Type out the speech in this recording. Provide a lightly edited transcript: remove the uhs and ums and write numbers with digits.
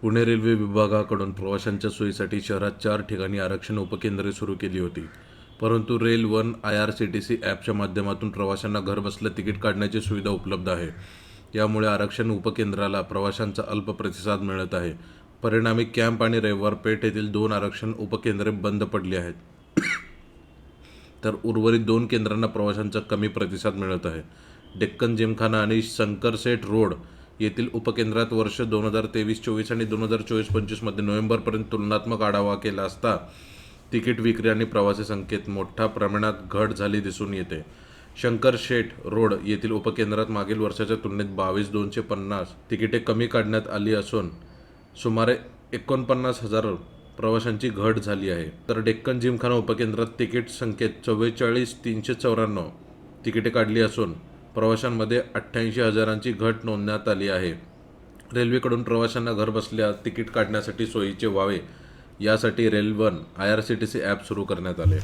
Pune railway विभागाकडून प्रवाशांच्या सोयीसाठी शहरात 4 ठिकाणी आरक्षण उपकेंद्रे सुरू केली होती. परंतु रेल वन IRCTC ॲपच्या माध्यमातून प्रवाशांना घरबसल्या तिकीट काढण्याची सुविधा उपलब्ध आहे. यामुळे आरक्षण उपकेंद्राला प्रवाशांचा अल्प प्रतिसाद मिळत आहे. परिणामी कॅम्प आणि रविवार पेठ येथील 2 आरक्षण उपकेंद्रे बंद पडली आहेत. तर उर्वरित 2 केंद्रांना प्रवाशांचा कमी प्रतिसाद मिळत आहे. डेक्कन जिमखाना आणि शंकरशेठ रोड येथील उपकेंद्रात वर्ष 2023-24 आणि 2024-25 मध्ये नोव्हेंबरपर्यंत तुलनात्मक आढावा केला असता तिकीट विक्री आणि प्रवासी संख्येत मोठ्या प्रमाणात घट झाली दिसून येते. शंकरशेठ रोड येथील उपकेंद्रात मागील वर्षाच्या तुलनेत 22,250 तिकिटे कमी काढण्यात आली असून सुमारे 49,000 प्रवाशांची घट झाली आहे. तर डेक्कन जिमखाना उपकेंद्रात तिकीट संख्येत 44,394 तिकिटे काढली असून प्रवाशांमध्ये 88,000ची घट नोंदवण्यात आली आहे. रेल्वेकडून प्रवाशांना घरबसल्या तिकीट काढण्यासाठी सोयीचे व्हावे यासाठी रेल वन IRCTC ॲप सुरू करण्यात आले.